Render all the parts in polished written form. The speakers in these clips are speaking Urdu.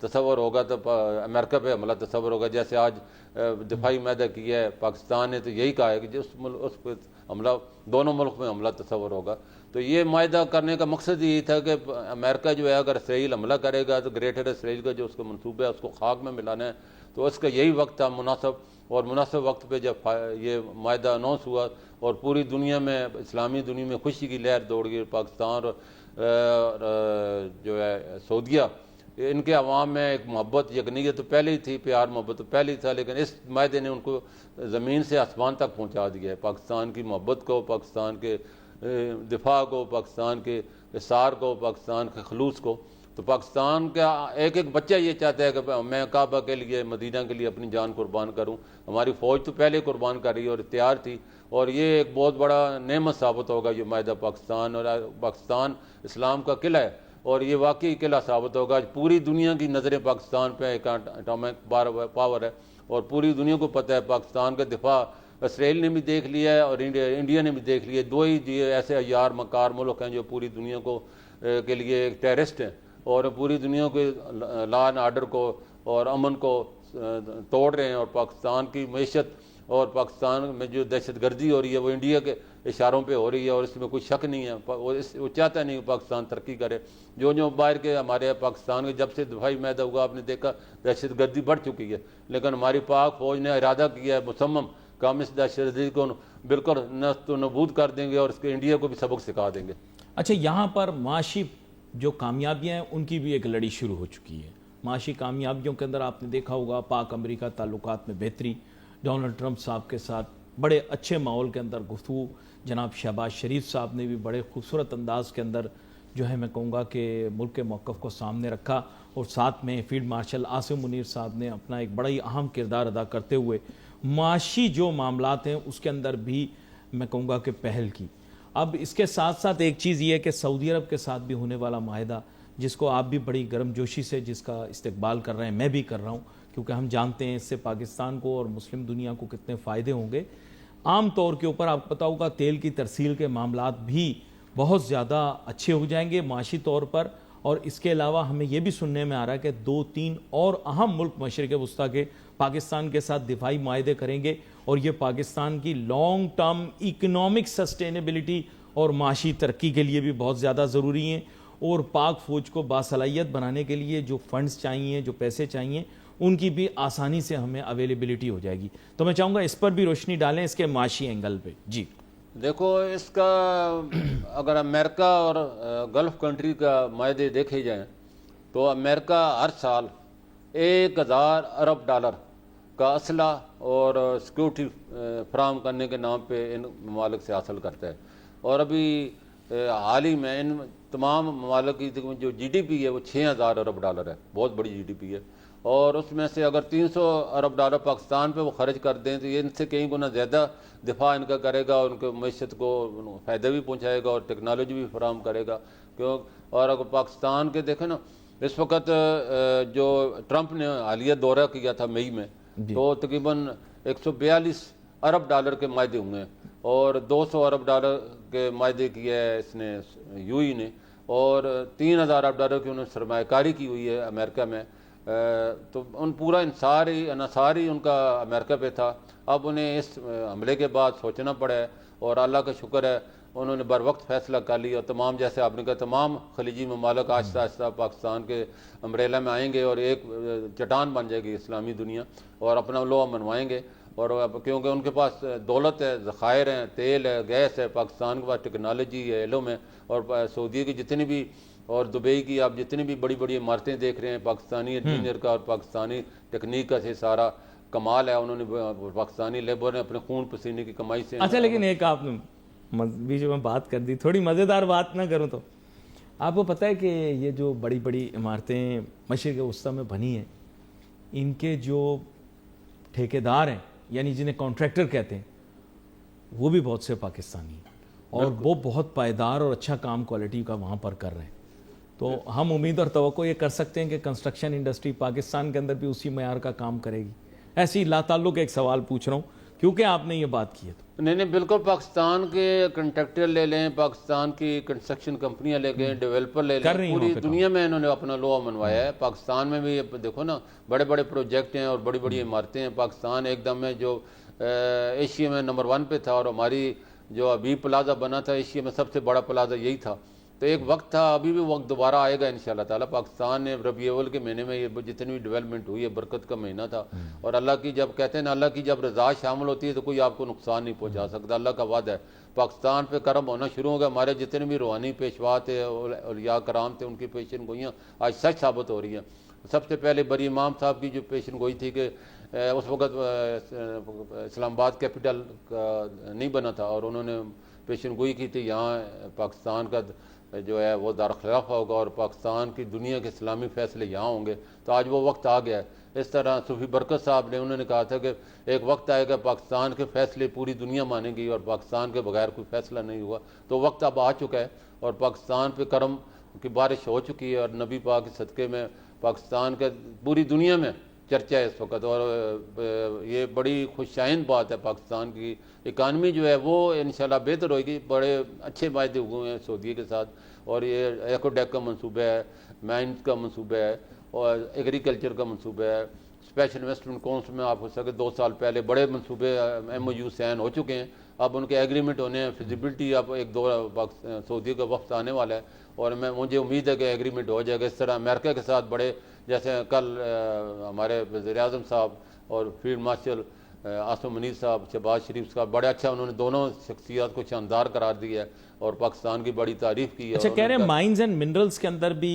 تصور ہوگا تو امریکہ پہ حملہ تصور ہوگا. جیسے آج دفاعی معاہدہ کیا ہے پاکستان نے تو یہی کہا ہے کہ اس پہ حملہ دونوں ملک میں حملہ تصور ہوگا. تو یہ معاہدہ کرنے کا مقصد یہی تھا کہ امریکہ جو ہے اگر اسرائیل حملہ کرے گا تو گریٹر اسرائیل کا جو اس کا منصوبہ ہے اس کو خاک میں ملانا ہے. تو اس کا یہی وقت تھا مناسب، اور مناسب وقت پہ جب یہ معاہدہ اناؤنس ہوا اور پوری دنیا میں اسلامی دنیا میں خوشی کی لہر دوڑ گئی. پاکستان اور جو ہے سعودیہ، ان کے عوام میں ایک محبت یقینیت تو پہلے ہی تھی، پیار محبت تو پہلے ہی تھا، لیکن اس معاہدے نے ان کو زمین سے آسمان تک پہنچا دیا ہے. پاکستان کی محبت کو، پاکستان کے دفاع کو، پاکستان کے اثار کو، پاکستان کے خلوص کو. تو پاکستان کا ایک ایک بچہ یہ چاہتا ہے کہ میں کعبہ کے لیے، مدینہ کے لیے اپنی جان قربان کروں. ہماری فوج تو پہلے قربان کر رہی ہے اور تیار تھی، اور یہ ایک بہت بڑا نعمت ثابت ہوگا یہ معاہدہ پاکستان. اور پاکستان اسلام کا قلعہ ہے اور یہ واقعی قلعہ ثابت ہوگا. پوری دنیا کی نظریں پاکستان پہ، ایک اٹامک پاور ہے اور پوری دنیا کو پتہ ہے پاکستان کا دفاع اسرائیل نے بھی دیکھ لیا ہے اور انڈیا نے بھی دیکھ لیا ہے. دو ہی ایسے عیار مکار ملک ہیں جو پوری دنیا کو کے لیے ایک ٹیررسٹ ہیں اور پوری دنیا کے لا اینڈ آرڈر کو اور امن کو توڑ رہے ہیں. اور پاکستان کی معیشت اور پاکستان میں جو دہشت گردی ہو رہی ہے وہ انڈیا کے اشاروں پہ ہو رہی ہے اور اس میں کوئی شک نہیں ہے. وہ چاہتا نہیں کہ پاکستان ترقی کرے. جو باہر کے ہمارے پاکستان کے جب سے دفاعی معاہدہ ہوا آپ نے دیکھا دہشت گردی بڑھ چکی ہے، لیکن ہماری پاک فوج نے ارادہ کیا ہے مصمم کہ ہم اس دہشت گردی کو بالکل نست و نبود کر دیں گے اور اس کے انڈیا کو بھی سبق سکھا دیں گے. اچھا، یہاں پر معاشی جو کامیابیاں ہیں ان کی بھی ایک لڑی شروع ہو چکی ہے. معاشی کامیابیوں کے اندر آپ نے دیکھا ہوگا پاک امریکہ تعلقات میں بہتری، ڈونلڈ ٹرمپ صاحب کے ساتھ بڑے اچھے ماحول کے اندر گفتگو، جناب شہباز شریف صاحب نے بھی بڑے خوبصورت انداز کے اندر جو ہے میں کہوں گا کہ ملک کے موقف کو سامنے رکھا، اور ساتھ میں فیلڈ مارشل آصم منیر صاحب نے اپنا ایک بڑا ہی اہم کردار ادا کرتے ہوئے معاشی جو معاملات ہیں اس کے اندر بھی میں کہوں گا کہ پہل کی. اب اس کے ساتھ ساتھ ایک چیز یہ ہے کہ سعودی عرب کے ساتھ بھی ہونے والا معاہدہ جس کو آپ بھی بڑی گرم جوشی سے جس کا استقبال کر رہے ہیں، میں بھی کر رہا ہوں، کیونکہ ہم جانتے ہیں اس سے پاکستان کو اور مسلم دنیا کو کتنے فائدے ہوں گے. عام طور کے اوپر آپ کو پتا ہوگا تیل کی ترسیل کے معاملات بھی بہت زیادہ اچھے ہو جائیں گے معاشی طور پر. اور اس کے علاوہ ہمیں یہ بھی سننے میں آ رہا ہے کہ 2-3 اور اہم ملک مشرق وسطیٰ کے پاکستان کے ساتھ دفاعی معاہدے کریں گے، اور یہ پاکستان کی لانگ ٹرم اکنامک سسٹینیبلٹی اور معاشی ترقی کے لیے بھی بہت زیادہ ضروری ہیں. اور پاک فوج کو باصلاحیت بنانے کے لیے جو فنڈز چاہیے، جو پیسے چاہیے، ان کی بھی آسانی سے ہمیں اویلیبلٹی ہو جائے گی. تو میں چاہوں گا اس پر بھی روشنی ڈالیں، اس کے معاشی اینگل پہ. جی دیکھو، اس کا اگر امریکہ اور گلف کنٹری کا معاہدے دیکھے جائیں تو امریکہ ہر سال 1000 ارب ڈالر کا اسلحہ اور سیکورٹی فراہم کرنے کے نام پہ ان ممالک سے حاصل کرتا ہے. اور ابھی حال ہی میں ان تمام ممالک کی جو جی ڈی پی ہے وہ 6000 ارب ڈالر ہے، بہت بڑی جی ڈی پی ہے. اور اس میں سے اگر 300 ارب ڈالر پاکستان پہ وہ خرچ کر دیں تو یہ ان سے کئی گنا زیادہ دفاع ان کا کرے گا اور ان کے معیشت کو فائدہ بھی پہنچائے گا اور ٹیکنالوجی بھی فراہم کرے گا. اور اگر پاکستان کے دیکھیں نا، اس وقت جو ٹرمپ نے حالیہ دورہ کیا تھا مئی میں، تو تقریباً 142 ارب ڈالر کے معاہدے ہوئے ہیں اور 200 ارب ڈالر کے معاہدے کیے ہے اس نے یو ای نے، اور 3000 ارب ڈالر کی انہوں نے سرمایہ کاری کی ہوئی ہے امریکہ میں. تو ان پورا انحصار ہی ان کا امریکہ پہ تھا. اب انہیں اس حملے کے بعد سوچنا پڑا ہے اور اللہ کا شکر ہے انہوں نے بر وقت فیصلہ کر لیا. اور تمام جیسے آپ نے کہا تمام خلیجی ممالک آہستہ آہستہ پاکستان کے امبریلا میں آئیں گے اور ایک چٹان بن جائے گی اسلامی دنیا اور اپنا لوہا منوائیں گے. اور کیونکہ ان کے پاس دولت ہے، ذخائر ہیں، تیل ہے، گیس ہے، پاکستان کے پاس ٹیکنالوجی ہے، علم ہے. اور سعودی کی جتنی بھی اور دبئی کی آپ جتنی بھی بڑی بڑی عمارتیں دیکھ رہے ہیں پاکستانی انجینئر کا اور پاکستانی ٹیکنیک کا سے سارا کمال ہے. انہوں نے پاکستانی لیبر نے اپنے خون پسینے کی کمائی سے. اچھا، لیکن ایک آپ نے بیچ میں بات کر دی، تھوڑی مزیدار بات نہ کروں تو آپ کو پتہ ہے کہ یہ جو بڑی بڑی عمارتیں مشرق وسطیٰ میں بنی ہیں ان کے جو ٹھیکیدار ہیں یعنی جنہیں کانٹریکٹر کہتے ہیں وہ بھی بہت سے پاکستانی ہیں اور وہ بہت پائیدار اور اچھا کام کوالٹی کا وہاں پر کر رہے ہیں. تو ہم امید اور توقع یہ کر سکتے ہیں کہ کنسٹرکشن انڈسٹری پاکستان کے اندر بھی اسی معیار کا کام کرے گی. ایسی لا تعلق ایک سوال پوچھ رہا ہوں، کیونکہ آپ نے یہ بات کی ہے تو نہیں بالکل، پاکستان کے کنٹریکٹر لے لیں، پاکستان کی کنسٹرکشن کمپنیاں لے لیں، ڈیولپر لے لیں، پوری دنیا میں انہوں نے اپنا لوہا منوایا ہے۔ پاکستان میں بھی دیکھو نا، بڑے بڑے پروجیکٹ ہیں اور بڑی بڑی عمارتیں ہیں۔ پاکستان ایک دم میں جو ایشیا میں نمبر 1 پہ تھا، اور ہماری جو ابھی پلازا بنا تھا ایشیا میں سب سے بڑا پلازا یہی تھا۔ تو ایک وقت تھا، ابھی بھی وقت دوبارہ آئے گا انشاءاللہ تعالیٰ۔ پاکستان نے ربیع الاول کے مہینے میں یہ جتنی بھی ڈیولپمنٹ ہوئی ہے، برکت کا مہینہ تھا، اور اللہ کی جب کہتے ہیں نا، اللہ کی جب رضا شامل ہوتی ہے تو کوئی آپ کو نقصان نہیں پہنچا سکتا، اللہ کا وعدہ ہے۔ پاکستان پہ کرم ہونا شروع ہو گیا، ہمارے جتنے بھی روحانی پیشوا تھے، اولیاء کرام تھے، ان کی پیشن گوئیاں آج سچ ثابت ہو رہی ہیں۔ سب سے پہلے بری امام صاحب کی جو پیشن گوئی تھی کہ اس وقت اسلام آباد کیپٹل نہیں بنا تھا، اور انہوں نے پیشن گوئی کی تھی یہاں پاکستان کا جو ہے وہ دارالخلافہ ہوگا، اور پاکستان کی دنیا کے اسلامی فیصلے یہاں ہوں گے۔ تو آج وہ وقت آ گیا ہے۔ اس طرح صوفی برکت صاحب نے انہوں نے کہا تھا کہ ایک وقت آئے گا پاکستان کے فیصلے پوری دنیا مانے گی، اور پاکستان کے بغیر کوئی فیصلہ نہیں ہوا۔ تو وقت اب آ چکا ہے، اور پاکستان پہ کرم کی بارش ہو چکی ہے، اور نبی پاک کے صدقے میں پاکستان کے پوری دنیا میں چرچا ہے اس وقت، اور یہ بڑی خوشائند بات ہے۔ پاکستان کی اکانومی جو ہے وہ انشاءاللہ بہتر ہوئے گی، بڑے اچھے معاہدے ہوئے ہیں سعودیہ کے ساتھ، اور یہ ایکوڈیک کا منصوبہ ہے، مائنز کا منصوبہ ہے، اور ایگریکلچر کا منصوبہ ہے۔ اسپیشل انویسٹمنٹ کونسل میں آپ ہو سکے 2 سال پہلے بڑے منصوبے MOU سائن ہو چکے ہیں، اب ان کے ایگریمنٹ ہونے ہیں، فیزیبلٹی اب ایک دو سعودیہ کا وقت آنے والا ہے، اور مجھے امید ہے کہ ایگریمنٹ ہو جائے گا۔ اس طرح امریکہ کے ساتھ بڑے، جیسے کل ہمارے وزیر اعظم صاحب اور فیلڈ مارشل عاصم منیر صاحب، شہباز شریف صاحب، بڑے اچھا انہوں نے دونوں شخصیات کو شاندار قرار دیا ہے، اور پاکستان کی بڑی تعریف کی ہے۔ اچھا، کہہ رہے ہیں مائنز اینڈ منرلز کے اندر بھی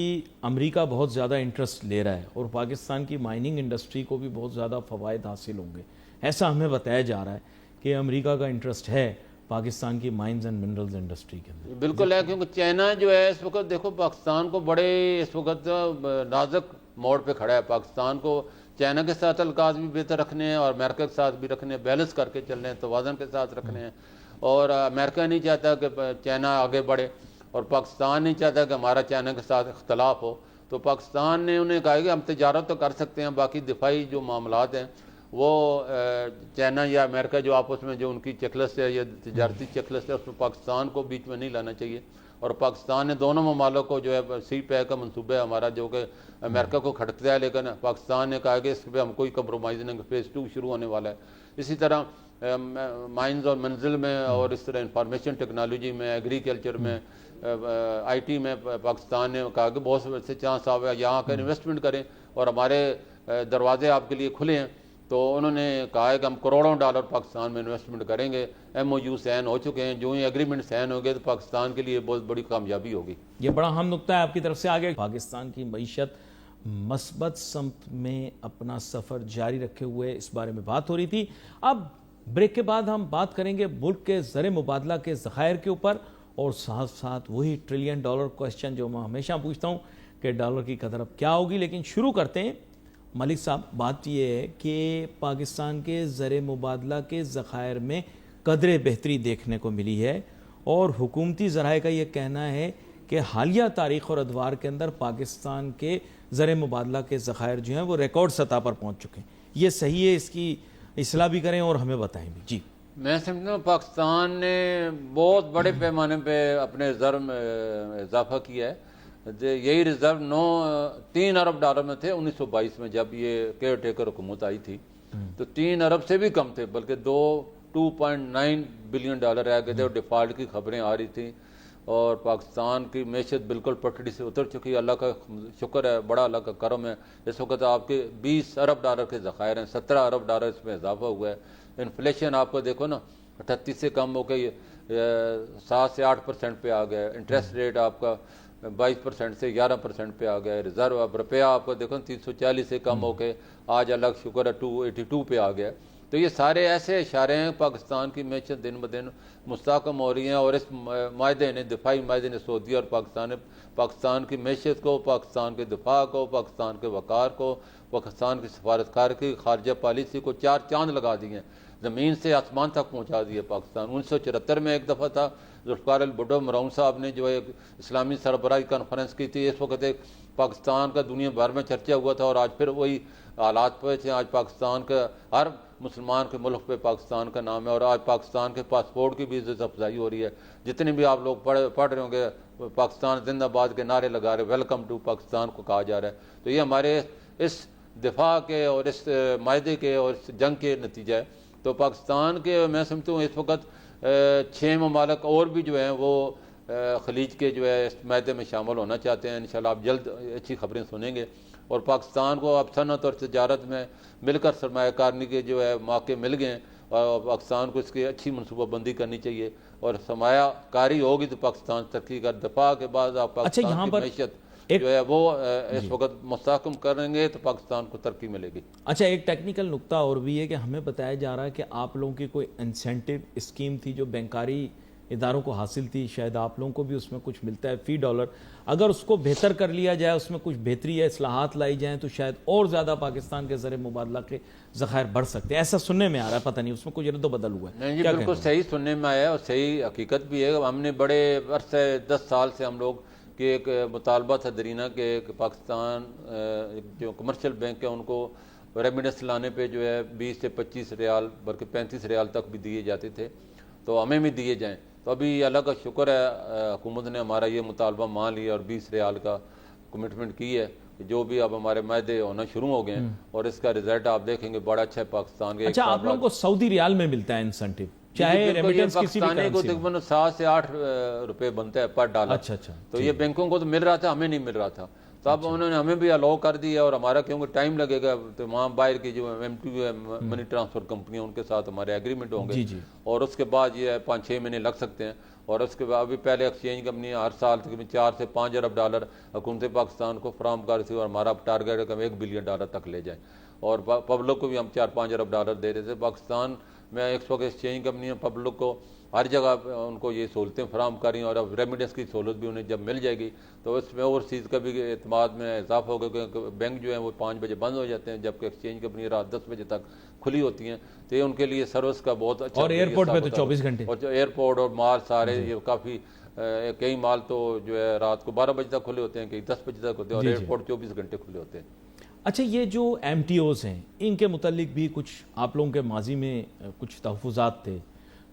امریکہ بہت زیادہ انٹرسٹ لے رہا ہے، اور پاکستان کی مائننگ انڈسٹری کو بھی بہت زیادہ فوائد حاصل ہوں گے، ایسا ہمیں بتایا جا رہا ہے کہ امریکہ کا انٹرسٹ ہے پاکستان کی مائنز اینڈ منرلز انڈسٹری کے اندر۔ بالکل ہے، کیونکہ چائنا جو ہے اس وقت دیکھو پاکستان کو بڑے اس وقت نازک موڑ پہ کھڑا ہے۔ پاکستان کو چائنا کے ساتھ القاز بھی بہتر رکھنے ہیں، اور امریکہ کے ساتھ بھی رکھنے ہیں، بیلنس کر کے چلنے ہیں، توازن کے ساتھ رکھنے ہیں، اور امریکہ نہیں چاہتا کہ چائنا آگے بڑھے، اور پاکستان نہیں چاہتا کہ ہمارا چائنا کے ساتھ اختلاف ہو۔ تو پاکستان نے انہیں کہا کہ ہم تجارت تو کر سکتے ہیں، باقی دفاعی جو معاملات ہیں وہ چائنا یا امریکہ جو آپس میں جو ان کی چیک لسٹ ہے یا تجارتی چیک لسٹ ہے، اس میں پاکستان کو بیچ میں نہیں لانا چاہیے۔ اور پاکستان نے دونوں ممالک کو جو ہے سی پیک کا منصوبہ ہے ہمارا، جو کہ امریکہ کو کھٹکتا ہے، لیکن پاکستان نے کہا کہ اس پہ ہم کوئی کمپرومائز نہیں، فیز 2 شروع ہونے والا ہے۔ اسی طرح مائنز اور منزل میں، اور اس طرح انفارمیشن ٹیکنالوجی میں، ایگریکلچر میں، IT میں پاکستان نے کہا کہ بہت سے چانس آپ یہاں آ کر انویسٹمنٹ کریں، اور ہمارے دروازے آپ کے لیے کھلے ہیں۔ تو انہوں نے کہا ہے کہ ہم کروڑوں ڈالر پاکستان میں انویسٹمنٹ کریں گے۔ MOU سائن ہو چکے ہیں، جو ہی ایگریمنٹ سائن ہو گئے تو پاکستان کے لیے بہت بڑی کامیابی ہوگی۔ یہ بڑا اہم نقطہ ہے آپ کی طرف سے۔ آگے پاکستان کی معیشت مثبت سمت میں اپنا سفر جاری رکھے ہوئے، اس بارے میں بات ہو رہی تھی۔ اب بریک کے بعد ہم بات کریں گے ملک کے زر مبادلہ کے ذخائر کے اوپر، اور ساتھ ساتھ وہی $1 ٹریلین کوسچن جو میں ہمیشہ پوچھتا ہوں کہ ڈالر کی قدر اب کیا ہوگی۔ لیکن شروع کرتے ہیں ملک صاحب، بات یہ ہے کہ پاکستان کے زر مبادلہ کے ذخائر میں قدرے بہتری دیکھنے کو ملی ہے، اور حکومتی ذرائع کا یہ کہنا ہے کہ حالیہ تاریخ اور ادوار کے اندر پاکستان کے زر مبادلہ کے ذخائر جو ہیں وہ ریکارڈ سطح پر پہنچ چکے ہیں۔ یہ صحیح ہے؟ اس کی اصلاح بھی کریں اور ہمیں بتائیں بھی۔ جی، میں سمجھتا ہوں پاکستان نے بہت بڑے پیمانے پہ اپنے ریزرو میں اضافہ کیا ہے۔ یہی ریزرو 3 ارب ڈالر میں تھے 1922 میں، جب یہ کیئر ٹیکر حکومت آئی تھی، تو 3 ارب سے بھی کم تھے، بلکہ 2.9 بلین ڈالر رہ گئے تھے، اور ڈیفالٹ کی خبریں آ رہی تھیں، اور پاکستان کی معیشت بالکل پٹڑی سے اتر چکی ہے۔ اللہ کا شکر ہے، بڑا اللہ کا کرم ہے، اس وقت آپ کے 20 ارب ڈالر کے ذخائر ہیں، 17 ارب ڈالر اس میں اضافہ ہوا ہے۔ انفلیشن آپ کو دیکھو نا، 38 سے کم ہو کے 7 سے 8% پہ آ گیا ہے۔ انٹرسٹ ریٹ آپ کا 22% سے 11% پہ آ گیا ہے۔ ریزرو اب روپیہ آپ کو دیکھو 340 سے کم ہو کے آج اللہ کا شکر ہے 282 پہ آ گیا ہے۔ تو یہ سارے ایسے اشارے ہیں پاکستان کی معیشت دن بدن مستحکم ہو رہی ہیں، اور اس معاہدے نے، دفاعی معاہدے نے سعودیہ اور پاکستان کی معیشت کو، پاکستان کے دفاع کو، پاکستان کے وقار کو، پاکستان کی سفارتکار کی خارجہ پالیسی کو 4 چاند لگا دیے ہیں، زمین سے آسمان تک پہنچا دیا پاکستان۔ 1974 میں ایک دفعہ تھا، ذوالفقار البھٹو مرحوم صاحب نے جو ایک اسلامی سربراہی کانفرنس کی تھی، اس وقت ایک پاکستان کا دنیا بھر میں چرچا ہوا تھا، اور آج پھر وہی حالات پہ ہیں۔ آج پاکستان کا ہر مسلمان کے ملک پہ پاکستان کا نام ہے، اور آج پاکستان کے پاسپورٹ کی بھی عزت افزائی ہو رہی ہے. جتنے بھی آپ لوگ پڑھ رہے ہوں گے پاکستان زندہ باد کے نعرے لگا رہے، ویلکم ٹو پاکستان کو کہا جا رہا ہے. تو یہ ہمارے اس دفاع کے اور اس معاہدے کے اور اس جنگ کے نتیجہ ہے. تو پاکستان کے میں سمجھتا ہوں اس وقت 6 ممالک اور بھی جو ہیں وہ خلیج کے جو ہے اس معاہدے میں شامل ہونا چاہتے ہیں. انشاءاللہ آپ جلد اچھی خبریں سنیں گے. اور پاکستان کو اب صنعت اور تجارت میں مل کر سرمایہ کاری کے جو ہے موقع مل گئے ہیں، اور پاکستان کو اس کی اچھی منصوبہ بندی کرنی چاہیے، اور سرمایہ کاری ہوگی تو پاکستان ترقی کر. دفاع کے بعد آپ پاکستان کی معیشت جو ہے وہ اس وقت مستحکم کریں گے تو پاکستان کو ترقی ملے گی. اچھا، ایک ٹیکنیکل نقطہ اور بھی ہے کہ ہمیں بتایا جا رہا ہے کہ آپ لوگوں کی کوئی انسینٹیو اسکیم تھی جو بینکاری اداروں کو حاصل تھی، شاید آپ لوگوں کو بھی اس میں کچھ ملتا ہے فی ڈالر. اگر اس کو بہتر کر لیا جائے، اس میں کچھ بہتری یا اصلاحات لائی جائیں تو شاید اور زیادہ پاکستان کے زر مبادلہ کے ذخائر بڑھ سکتے ہیں. ایسا سننے میں آ رہا ہے، پتہ نہیں اس میں کچھ رد و بدل ہوا ہے. نہیں جی، بالکل صحیح سننے میں آیا اور صحیح حقیقت بھی ہے. ہم نے بڑے عرصے 10 سال سے ہم لوگ کہ ایک مطالبہ تھا درینہ کہ پاکستان جو کمرشل بینک ہے ان کو ریمیڈنس لانے پہ جو ہے 20 سے 25 ریال بلکہ 35 ریال تک بھی دیے جاتے تھے، تو ہمیں بھی دیے جائیں. تو ابھی اللہ کا شکر ہے حکومت نے ہمارا یہ مطالبہ مان لیا اور 20 ریال کا کمٹمنٹ کی ہے، جو بھی اب ہمارے معاہدے ہونا شروع ہو گئے ہیں، اور اس کا رزلٹ آپ دیکھیں گے بڑا اچھا ہے پاکستان کے. اچھا، آپ لوگوں کو سعودی ریال میں ملتا ہے انسینٹیو، چاہے ریمیٹنس کسی بھی پاکستانی کو تقریباً 7 سے 8 روپے بنتا ہے پر ڈالر. اچھا تو یہ بینکوں کو تو مل رہا تھا، ہمیں نہیں مل رہا تھا. تو اب انہوں نے ہمیں بھی الاؤ کر دیا، اور ہمارا کیونکہ ٹائم لگے گا تو وہاں باہر کی جو MTU ہے منی ٹرانسفر کمپنیاں ان کے ساتھ ہمارے ایگریمنٹ ہوں گے، اور اس کے بعد یہ 5-6 مہینے لگ سکتے ہیں. اور اس کے بعد ابھی پہلے ایکسچینج کمپنی ہر سال تقریباً 4 سے 5 ارب ڈالر حکومت پاکستان کو فراہم کر تھی، اور ہمارا ٹارگیٹ ہے کہ ہم 1 بلین ڈالر تک لے جائیں، اور پبلک کو بھی ہم 4-5 ارب ڈالر دے رہے تھے. پاکستان میں ایک وقت ایکسچینج کمپنیاں پبلک کو ہر جگہ ان کو یہ سہولتیں فراہم کر رہی ہیں، اور اب ریمیڈنس کی سہولت بھی انہیں جب مل جائے گی تو اس میں اوورسیز کا بھی اعتماد میں اضافہ ہوگا، کیونکہ بینک جو ہیں وہ 5 بجے بند ہو جاتے ہیں جبکہ ایکسچینج کمپنی رات 10 بجے تک کھلی ہوتی ہیں. تو یہ ان کے لیے سروس کا بہت اچھا، اور ایئرپورٹ پہ تو 24 گھنٹے، اور جو ایئرپورٹ اور مال سارے یہ کافی کئی مال تو جو ہے رات کو 12 بجے تک کھلے ہوتے ہیں، کئی 10 بجے تک ہوتے ہیں، اور ایئرپورٹ 24 گھنٹے کھلے ہوتے ہیں. اچھا، یہ جو MTOs ہیں ان کے متعلق بھی کچھ آپ لوگوں کے ماضی میں کچھ تحفظات تھے،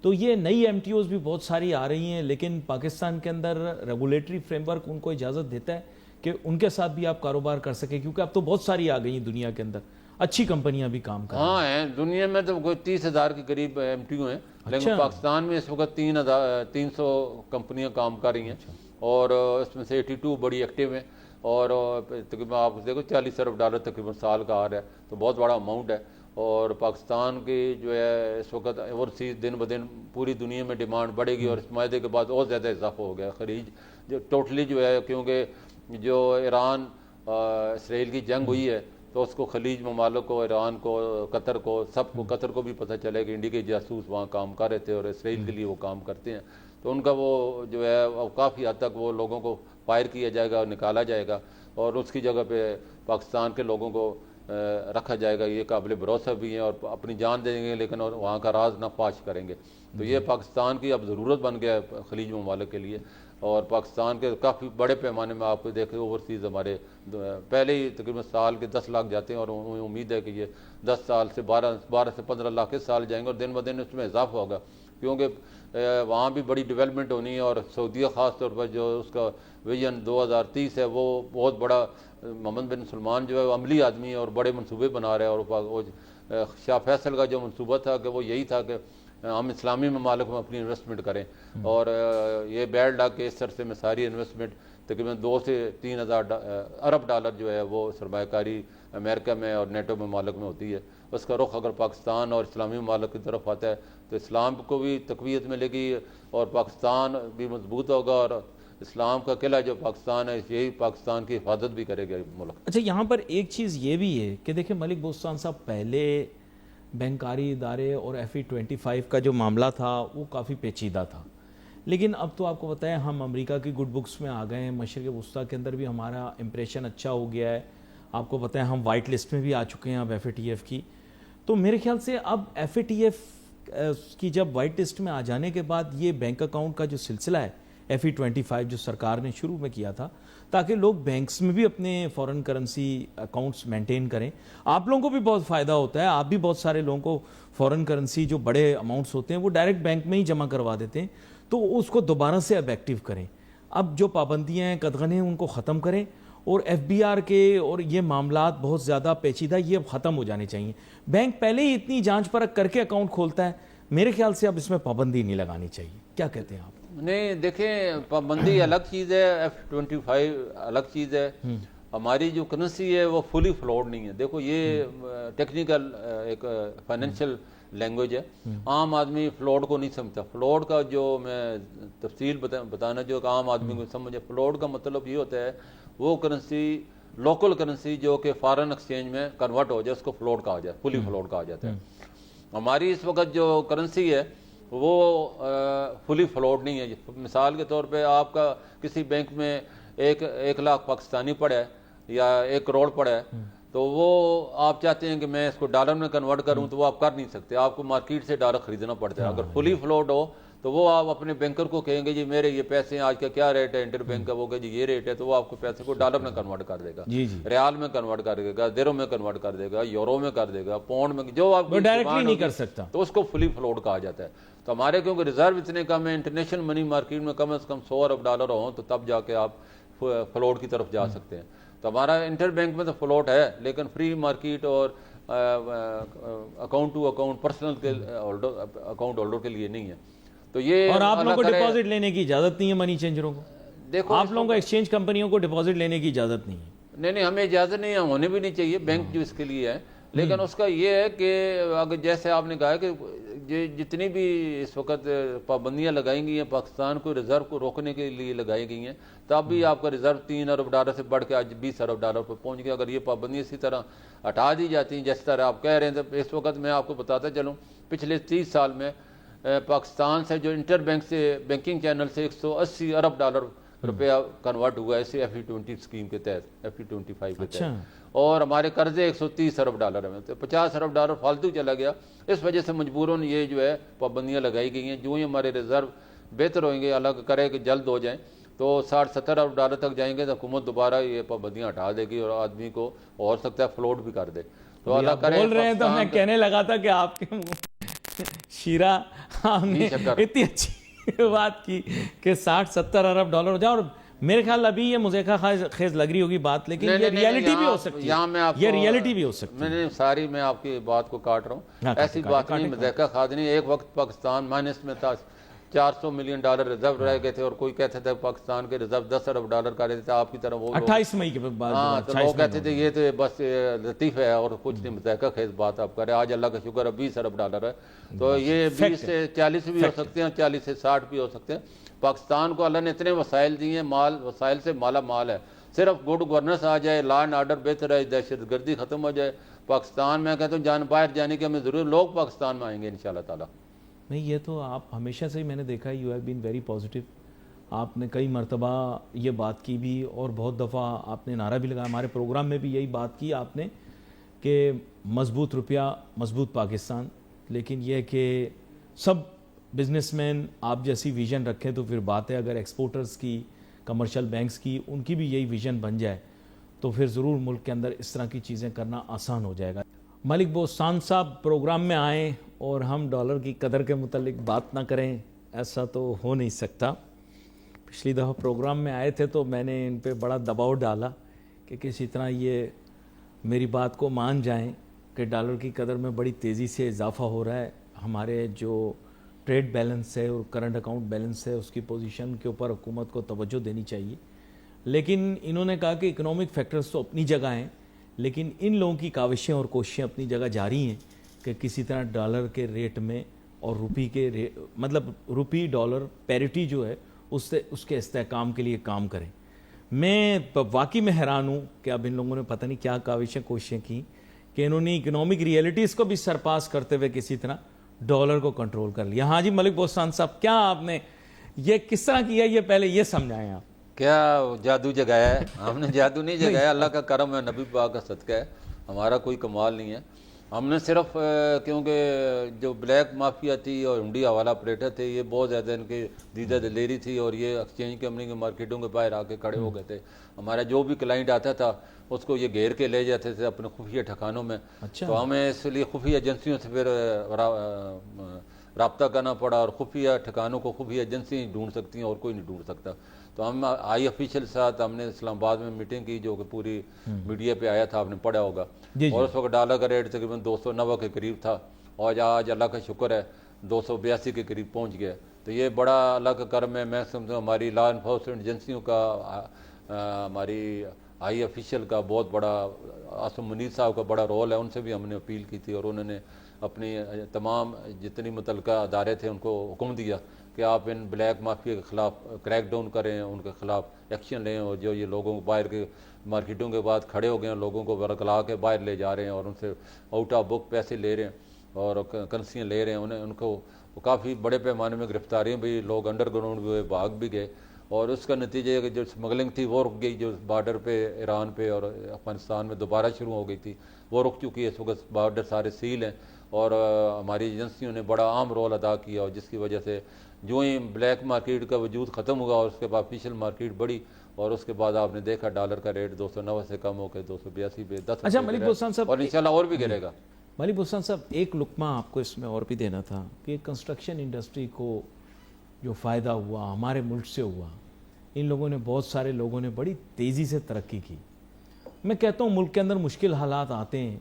تو یہ نئی MTOs بھی بہت ساری آ رہی ہیں، لیکن پاکستان کے اندر ریگولیٹری فریم ورک ان کو اجازت دیتا ہے کہ ان کے ساتھ بھی آپ کاروبار کر سکیں، کیونکہ اب تو بہت ساری آ گئی ہیں دنیا کے اندر، اچھی کمپنیاں بھی کام کر رہی ہیں. ہاں ہیں دنیا میں تو کوئی 30,000 کے قریب MTO ہیں، لیکن پاکستان میں اس وقت 300 کمپنیاں کام کر رہی ہیں، اور اس میں سے 82 بڑی ایکٹیو ہیں، اور تقریباً آپ دیکھو 40 ارب ڈالر تقریباً سال کا آ رہا ہے، تو بہت بڑا اماؤنٹ ہے. اور پاکستان کی جو ہے اس وقت اوورسیز دن بدن پوری دنیا میں ڈیمانڈ بڑھے گی، اور اس معاہدے کے بعد اور زیادہ اضافہ ہو گیا. خلیج جو ٹوٹلی جو ہے، کیونکہ جو ایران اسرائیل کی جنگ ہوئی ہے تو اس کو خلیج ممالک کو، ایران کو، قطر کو، سب کو، قطر کو بھی پتہ چلے کہ انڈیا کے جاسوس وہاں کام کر رہے تھے اور اسرائیل کے لیے وہ کام کرتے ہیں. تو ان کا وہ جو ہے کافی حد تک وہ لوگوں کو فائر کیا جائے گا اور نکالا جائے گا، اور اس کی جگہ پہ پاکستان کے لوگوں کو رکھا جائے گا. یہ قابل بھروسہ بھی ہیں اور اپنی جان دیں گے، لیکن اور وہاں کا راز نہ فاش کریں گے. تو یہ پاکستان کی اب ضرورت بن گیا ہے خلیج ممالک کے لیے. اور پاکستان کے کافی بڑے پیمانے میں آپ کو دیکھیں اوورسیز ہمارے پہلے ہی تقریباً سال کے 10 لاکھ جاتے ہیں، اور امید ہے کہ یہ 10 سال سے 12 سے 15 لاکھ کے سال جائیں گے، اور دن بدن اس میں اضافہ ہوگا، کیونکہ وہاں بھی بڑی ڈیولپمنٹ ہونی ہے. اور سعودیہ خاص طور پر جو اس کا ویژن 2030 ہے وہ بہت بڑا، محمد بن سلمان جو ہے وہ عملی آدمی ہے اور بڑے منصوبے بنا رہے ہیں. اور شاہ فیصل کا جو منصوبہ تھا کہ وہ یہی تھا کہ ہم اسلامی ممالک میں اپنی انویسٹمنٹ کریں، اور یہ بیل ڈاک کے اس عرصے میں ساری انویسٹمنٹ تقریباً 2 سے 3 ارب ڈالر جو ہے وہ سرمایہ کاری امریکہ میں اور نیٹو ممالک میں ہوتی ہے. اس کا رخ اگر پاکستان اور اسلامی ممالک کی طرف آتا ہے تو اسلام کو بھی تقویت ملے گی، اور پاکستان بھی مضبوط ہوگا، اور اسلام کا قلعہ جو پاکستان ہے یہی پاکستان کی حفاظت بھی کرے گا ملک. اچھا، یہاں پر ایک چیز یہ بھی ہے کہ دیکھیں ملک بوستان صاحب، پہلے بینکاری ادارے اور FE25 کا جو معاملہ تھا وہ کافی پیچیدہ تھا، لیکن اب تو آپ کو بتائیں ہم امریکہ کی گڈ بکس میں آ گئے ہیں، مشرق وسطیٰ کے اندر بھی ہمارا امپریشن اچھا ہو گیا ہے. آپ کو بتائیں ہم وائٹ لسٹ میں بھی آ چکے ہیں اب FATF کی. تو میرے خیال سے اب FATF کی جب وائٹ لسٹ میں آ جانے کے بعد یہ بینک اکاؤنٹ کا جو سلسلہ ہے FE25 جو سرکار نے شروع میں کیا تھا تاکہ لوگ بینکس میں بھی اپنے فورن کرنسی اکاؤنٹس مینٹین کریں. آپ لوگوں کو بھی بہت فائدہ ہوتا ہے, آپ بھی بہت سارے لوگوں کو فورن کرنسی جو بڑے اماؤنٹس ہوتے ہیں وہ ڈائریکٹ بینک میں ہی جمع کروا دیتے ہیں, تو اس کو دوبارہ سے اب ایکٹیو کریں. اب جو پابندیاں ہیں قدغن ہیں ان کو ختم کریں, اور FBR کے اور یہ معاملات بہت زیادہ پیچیدہ یہ اب ختم ہو جانے چاہیے. بینک پہلے ہی اتنی جانچ پرکھ کر کے اکاؤنٹ کھولتا ہے, میرے خیال سے اب اس میں پابندی نہیں لگانی چاہیے. کیا کہتے ہیں آپ؟ نہیں دیکھیں, پابندی الگ چیز ہے, F25 الگ چیز ہے. ہماری جو کرنسی ہے وہ فلی فلوڈ نہیں ہے. دیکھو یہ ٹیکنیکل ایک فائنینشیل لینگویج ہے, عام آدمی فلوڈ کو نہیں سمجھتا. فلوڈ کا جو میں تفصیل بتانا جو عام آدمی کو سمجھے, فلوڈ کا مطلب یہ ہوتا ہے وہ کرنسی لوکل کرنسی جو کہ فارن ایکسچینج میں کنورٹ ہو جائے اس کو فلوڈ کہا جائے, فلی فلوڈ کہا جاتا ہے. ہماری اس وقت جو کرنسی ہے وہ فلی فلوڈ نہیں ہے. مثال کے طور پہ آپ کا کسی بینک میں 1 لاکھ پاکستانی پڑا ہے یا 1 کروڑ پڑا ہے, تو وہ آپ چاہتے ہیں کہ میں اس کو ڈالر میں کنورٹ کروں تو وہ آپ کر نہیں سکتے, آپ کو مارکیٹ سے ڈالر خریدنا پڑتا ہے. اگر فلی فلوڈ ہو تو وہ آپ اپنے بینکر کو کہیں گے جی میرے یہ پیسے ہیں, آج کا کیا ریٹ ہے انٹر بینک کا, وہ کہ جی یہ ریٹ ہے, تو وہ آپ کو پیسے کو ڈالر میں کنورٹ کر دے گا, ریال میں کنورٹ کر دے گا, درہم میں کنورٹ کر دے گا, یورو میں کر دے گا, پاؤنڈ میں, جو آپ ڈائریکٹلی نہیں کر سکتا, تو اس کو فلی فلوڈ کہا جاتا ہے. تو ہمارے کیونکہ ریزرو اتنے کم ہے, انٹرنیشنل منی مارکیٹ میں کم از کم 100 ارب ڈالر ہوں تو تب جا کے آپ فلوڈ کی طرف جا سکتے ہیں. تو ہمارا انٹر بینک میں تو فلوٹ ہے, لیکن فری مارکیٹ اور اکاؤنٹ ٹو اکاؤنٹ پرسنل کے اکاؤنٹ ہولڈر کے لیے نہیں ہے. تو یہ اور آپ لوگوں کو ڈپازٹ لینے کی اجازت نہیں ہے منی چینجروں کو, دیکھو آپ لوگوں کو ایکسچینج کمپنیوں کو ڈپازٹ لینے کی اجازت نہیں ہے. نہیں ہمیں اجازت نہیں ہے, ہونے بھی نہیں چاہیے, بینک جو اس کے لیے ہے. لیکن اس کا یہ ہے کہ اگر جیسے آپ نے کہا کہ جتنی بھی اس وقت پابندیاں لگائی گئی ہیں پاکستان کو ریزرو کو روکنے کے لیے لگائی گئی ہیں, تب بھی آپ کا ریزرو 3 ارب ڈالر سے بڑھ کے آج 20 ارب ڈالر پر پہنچ گیا. اگر یہ پابندیاں اسی طرح ہٹا دی جاتی ہیں جس طرح آپ کہہ رہے ہیں, تو اس وقت میں آپ کو بتاتا چلوں پچھلے 30 سال میں پاکستان سے جو انٹر بینک سے بینکنگ چینل سے 180 ارب ڈالر روپیہ کنورٹ ہوا ہے اسی FE20 اسکیم کے تحت, FE25 کے تحت, اور ہمارے قرضے 130 ارب ڈالر میں, تو 50 ارب ڈالر فالتو چلا گیا. اس وجہ سے مجبوراً یہ جو ہے پابندیاں لگائی گئی ہیں. جو ہی ہمارے ریزرو بہتر ہوئیں گے, اللہ کرے کہ جلد ہو جائیں, تو 60-70 ارب ڈالر تک جائیں گے تو حکومت دوبارہ یہ پابندیاں ہٹا دے گی اور آدمی کو ہو سکتا ہے فلوٹ بھی کر دے. تو اللہ کرے. بول رہے ہیں تو میں کہنے لگا تھا کہ آپ کے شیرہ آپ نے اتنی اچھی بات کی کہ 60-70 ارب ڈالر ہو جائے, اور میرے خیال ابھی یہ مذائقہ خیز لگ رہی ہوگی بات, لیکن یہ ریالٹی بھی ہو سکتی ہے, یہ ریالٹی بھی ہو سکتی ہے. میں آپ کی بات کو کاٹ رہا ہوں, ایسی بات نہیں, مذائقہ خیز نہیں. ایک وقت پاکستان مائنس میں تھا, 400 ملین ڈالر ریزرو رہ گئے تھے, اور کوئی کہتے تھے پاکستان کے ریزرو 10 ارب ڈالر کا رہتے تھے. آپ کی طرح وہ 28 مئی کے بعد, ہاں, تو لوگ کہتے تھے یہ تو بس لطیف ہے اور کچھ نہیں, مذائقہ خیز بات آپ کریں. آج اللہ کا شکر ہے 20 ارب ڈالر ہے, تو یہ 20 سے 40 بھی ہو سکتے ہیں, 40 سے 60 بھی ہو سکتے ہیں. پاکستان کو اللہ نے اتنے وسائل دیے ہیں, وسائل سے مالا مال ہے. صرف گڈ گورننس آ جائے, لا اینڈ آرڈر بہتر ہے, دہشت گردی ختم ہو جائے, پاکستان میں کہتا ہوں باہر جانے کی ہمیں ضرور, لوگ پاکستان میں آئیں گے انشاءاللہ تعالی. نہیں, یہ تو آپ ہمیشہ سے ہی میں نے دیکھا ہے, you have been very positive. آپ نے کئی مرتبہ یہ بات کی بھی, اور بہت دفعہ آپ نے نعرہ بھی لگایا, ہمارے پروگرام میں بھی یہی بات کی آپ نے کہ مضبوط روپیہ مضبوط پاکستان. لیکن یہ کہ سب بزنس مین آپ جیسی ویژن رکھیں تو پھر بات ہے, اگر ایکسپورٹرز کی, کمرشل بینکس کی, ان کی بھی یہی ویژن بن جائے تو پھر ضرور ملک کے اندر اس طرح کی چیزیں کرنا آسان ہو جائے گا. ملک بوستان صاحب پروگرام میں آئیں اور ہم ڈالر کی قدر کے متعلق بات نہ کریں, ایسا تو ہو نہیں سکتا. پچھلی دفعہ پروگرام میں آئے تھے تو میں نے ان پہ بڑا دباؤ ڈالا کہ کسی طرح یہ میری بات کو مان جائیں کہ ڈالر کی قدر میں بڑی تیزی سے اضافہ ہو رہا ہے. ہمارے جو ٹریڈ بیلنس ہے اور کرنٹ اکاؤنٹ بیلنس ہے اس کی پوزیشن کے اوپر حکومت کو توجہ دینی چاہیے. لیکن انہوں نے کہا کہ اکنامک فیکٹرز تو اپنی جگہ ہیں, لیکن ان لوگوں کی کاوشیں اور کوششیں اپنی جگہ جاری ہیں کہ کسی طرح ڈالر کے ریٹ میں اور روپی کے مطلب روپی ڈالر پیریٹی جو ہے اس کے استحکام کے لیے کام کریں. میں واقعی میں حیران ہوں کہ اب ان لوگوں نے پتہ نہیں کیا کاوشیں کوششیں کی کہ انہوں نے اکنامک ریئلٹیز کو بھی سرپاس کرتے ہوئے کسی طرح ڈالر کو کنٹرول کر لیا. ہاں جی ملک بوستان صاحب, کیا آپ نے یہ کس طرح کیا, یہ پہلے یہ سمجھائیں آپ. کیا جادو جگایا ہے؟ ہم نے جادو نہیں جگایا, اللہ کا کرم ہے, نبی پاک کا صدقہ ہے, ہمارا کوئی کمال نہیں ہے. ہم نے صرف کیونکہ جو بلیک مافیا تھی اور ہنڈی حوالہ آپریٹر تھے یہ بہت زیادہ ان کی دیدہ دلیری تھی اور یہ ایکسچینج کمپنی کے مارکیٹوں کے باہر آ کے کھڑے ہو گئے تھے. ہمارا جو بھی کلائنٹ آتا تھا اس کو یہ گھیر کے لے جاتے تھے اپنے خفیہ ٹھکانوں میں. تو ہمیں اس لیے خفیہ ایجنسیوں سے پھر رابطہ کرنا پڑا اور خفیہ ٹھکانوں کو خفیہ ایجنسی ڈھونڈ سکتی ہیں اور کوئی نہیں ڈھونڈ سکتا. تو ہم آئی آفیشیل ساتھ ہم نے اسلام آباد میں میٹنگ کی جو کہ پوری میڈیا پہ آیا تھا, آپ نے پڑھا ہوگا. اور اس وقت ڈالر کا ریٹ تقریباً 290 کے قریب تھا اور آج اللہ کا شکر ہے 282 کے قریب پہنچ گیا. تو یہ بڑا اللہ کا کرم ہے. میں سمجھتا ہوں ہماری لا انفورسمنٹ ایجنسیوں کا, ہماری آئی آفیشیل کا بہت بڑا, عاصم منیر صاحب کا بڑا رول ہے. ان سے بھی ہم نے اپیل کی تھی اور انہوں نے اپنی تمام جتنی متعلقہ ادارے تھے ان کو حکم دیا کہ آپ ان بلیک مافیا کے خلاف کریک ڈاؤن کریں, ان کے خلاف ایکشن لیں. اور جو یہ لوگوں کو باہر کے مارکیٹوں کے بعد کھڑے ہو گئے ہیں, لوگوں کو ورگلا کے باہر لے جا رہے ہیں اور ان سے آؤٹ آف بک پیسے لے رہے ہیں اور کرنسیاں لے رہے ہیں, ان کو کافی بڑے پیمانے میں گرفتاریاں بھی, لوگ انڈر گراؤنڈ بھی ہوئے, بھاگ بھی گئے. اور اس کا نتیجہ ہے کہ جو اسمگلنگ تھی وہ رک گئی, جو بارڈر پہ ایران پہ اور افغانستان میں دوبارہ شروع ہو گئی تھی وہ رک چکی ہے. اس وقت بارڈر سارے سیل ہیں اور ہماری ایجنسیوں نے بڑا اہم رول ادا کیا اور جس کی وجہ سے جو ہی بلیک مارکیٹ کا وجود ختم ہوا اور اس کے بعد آفیشیل مارکیٹ بڑھی اور اس کے بعد آپ نے دیکھا ڈالر کا ریٹ 290 سے کم ہو کے 282 پہ 10. اچھا ملک بوستان صاحب, اور انشاءاللہ اور بھی گرے گا. ملک بوستان صاحب ایک لقمہ آپ کو اس میں اور بھی دینا تھا کہ کنسٹرکشن انڈسٹری کو جو فائدہ ہوا ہمارے ملک سے ہوا, ان لوگوں نے, بہت سارے لوگوں نے بڑی تیزی سے ترقی کی. میں کہتا ہوں ملک کے اندر مشکل حالات آتے ہیں,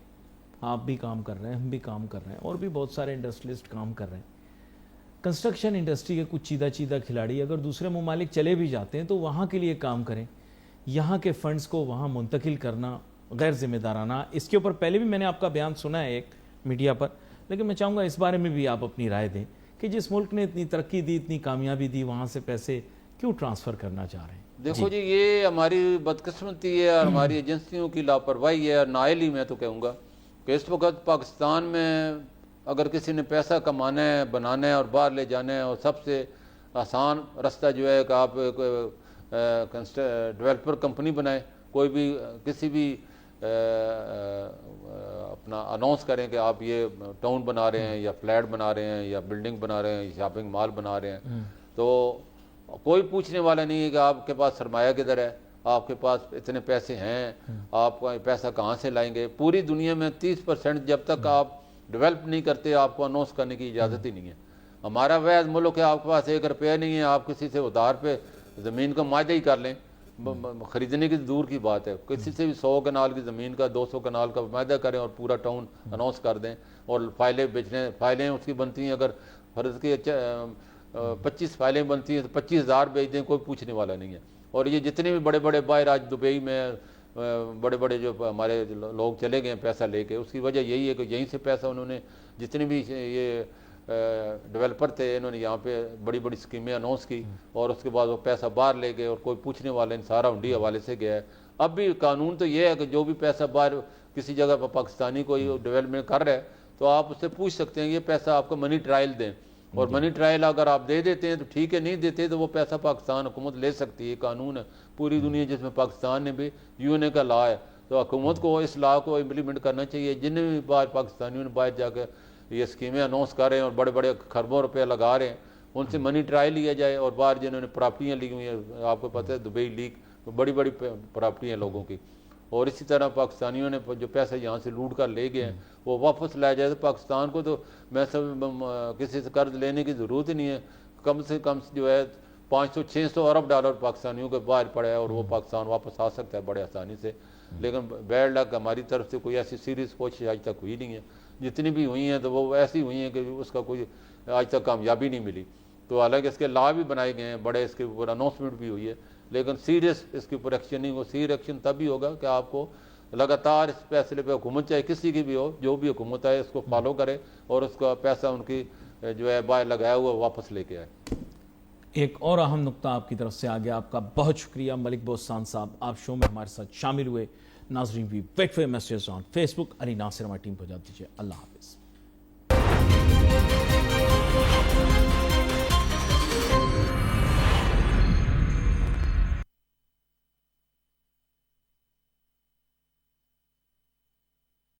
آپ بھی کام کر رہے ہیں, ہم بھی کام کر رہے ہیں اور بھی بہت سارے انڈسٹریلسٹ کام کر رہے ہیں. کنسٹرکشن انڈسٹری کے کچھ چیدہ کھلاڑی اگر دوسرے ممالک چلے بھی جاتے ہیں تو وہاں کے لیے کام کریں. یہاں کے فنڈز کو وہاں منتقل کرنا غیر ذمہ دارانہ, اس کے اوپر پہلے بھی میں نے آپ کا بیان سنا ہے ایک میڈیا پر, لیکن میں چاہوں گا اس بارے میں بھی آپ اپنی رائے دیں کہ جس ملک نے اتنی ترقی دی, اتنی کامیابی دی, وہاں سے پیسے کیوں ٹرانسفر کرنا چاہ رہے ہیں؟ دیکھو جی, یہ ہماری بدقسمتی ہے اور ہماری ایجنسیوں کی لاپرواہی ہے اور نااہلی. میں تو کہوں گا کہ اس وقت پاکستان میں اگر کسی نے پیسہ کمانا ہے, بنانا ہے اور باہر لے جانا ہے, اور سب سے آسان رستہ جو ہے کہ آپ ڈیولپر کمپنی بنائیں, کوئی بھی کسی بھی اپنا اناؤنس کریں کہ آپ یہ ٹاؤن بنا رہے ہیں یا فلیٹ بنا رہے ہیں یا بلڈنگ بنا رہے ہیں یا شاپنگ مال بنا رہے ہیں, تو کوئی پوچھنے والا نہیں ہے کہ آپ کے پاس سرمایہ کدھر ہے, آپ کے پاس اتنے پیسے ہیں, آپ کا پیسہ کہاں سے لائیں گے. پوری دنیا میں 30% جب تک آپ ڈیولپ نہیں کرتے آپ کو اناؤنس کرنے کی اجازت ہی نہیں ہے. ہمارا ویز ملک ہے, آپ کے پاس 1 روپیہ نہیں ہے, آپ کسی سے ادھار پہ زمین کا معاہدہ ہی کر لیں, خریدنے کی دور کی بات ہے. کسی سے بھی 100 کنال کی زمین کا 200 کنال کا معاہدہ کریں اور پورا ٹاؤن اناؤنس کر دیں اور فائلیں بیچنے, فائلیں اس کی بنتی ہیں, اگر فرض کی 25 فائلیں بنتی ہیں تو 25,000 بیچ دیں, کوئی پوچھنے والا نہیں ہے. اور یہ جتنے بھی بڑے بڑے باہر آج دبئی میں بڑے بڑے جو ہمارے لوگ چلے گئے ہیں پیسہ لے کے, اس کی وجہ یہی ہے کہ یہیں سے پیسہ انہوں نے, جتنے بھی یہ ڈیولپر تھے انہوں نے یہاں پہ بڑی بڑی اسکیمیں اناؤنس کی اور اس کے بعد وہ پیسہ باہر لے گئے اور کوئی پوچھنے والا نہیں, سارا ہنڈی حوالے سے گیا ہے. اب بھی قانون تو یہ ہے کہ جو بھی پیسہ باہر کسی جگہ پر پاکستانی کوئی ڈیولپمنٹ کر رہا ہے تو آپ اس سے پوچھ سکتے ہیں یہ پیسہ آپ کو منی ٹرائل دیں, اور منی ٹرائل اگر آپ دے دیتے ہیں تو ٹھیک ہے, نہیں دیتے تو وہ پیسہ پاکستان حکومت لے سکتی ہے. قانون ہے پوری دنیا جس میں پاکستان نے بھی UN کا لا ہے, تو حکومت کو اس لا کو امپلیمنٹ کرنا چاہیے. جن بھی باہر پاکستانیوں نے باہر جا کے یہ اسکیمیں اناؤنس کر رہے ہیں اور بڑے بڑے خربوں روپے لگا رہے ہیں, ان سے منی ٹرائل لیا جائے. اور باہر جنہوں نے پراپرٹیاں لی ہوئی ہیں, آپ کو پتہ ہے دبئی لیگ بڑی بڑی پراپرٹی ہیں لوگوں کی, اور اسی طرح پاکستانیوں نے جو پیسہ یہاں سے لوٹ کر لے گئے ہیں وہ واپس لایا جائے. تو پاکستان کو تو میں سب کسی سے قرض لینے کی ضرورت ہی نہیں ہے. کم سے کم جو ہے 500-600 ارب ڈالر پاکستانیوں کے باہر پڑا ہے اور وہ پاکستان واپس آ سکتا ہے بڑے آسانی سے. لیکن بیڈ لک ہماری طرف سے کوئی ایسی سیریس کوشش آج تک ہوئی نہیں ہے. جتنی بھی ہوئی ہیں تو وہ ایسی ہوئی ہیں کہ اس کا کوئی آج تک کامیابی نہیں ملی. تو حالانکہ اس کے لا بھی بنائے گئے ہیں, بڑے اس کے اوپر اناؤنسمنٹ بھی ہوئی ہے, لیکن سیریس اس کے اوپر ایکشن نہیں ہو. سیریس ایکشن تبھی ہوگا کہ آپ کو لگاتار اس فیصلے پہ حکومت چاہے کسی کی بھی ہو, جو بھی حکومت ہے اس کو فالو کرے اور اس کا پیسہ ان کی جو ہے باہر لگایا ہوا واپس لے کے آئے. ایک اور اہم نقطہ آپ کی طرف سے آ گیا, آپ کا بہت شکریہ ملک بوستان صاحب, آپ شو میں ہمارے ساتھ شامل ہوئے. ناظرین we wait for messages on Facebook. Ali Nasir ہماری ٹیم کو اجازت دیجیے, اللہ حافظ.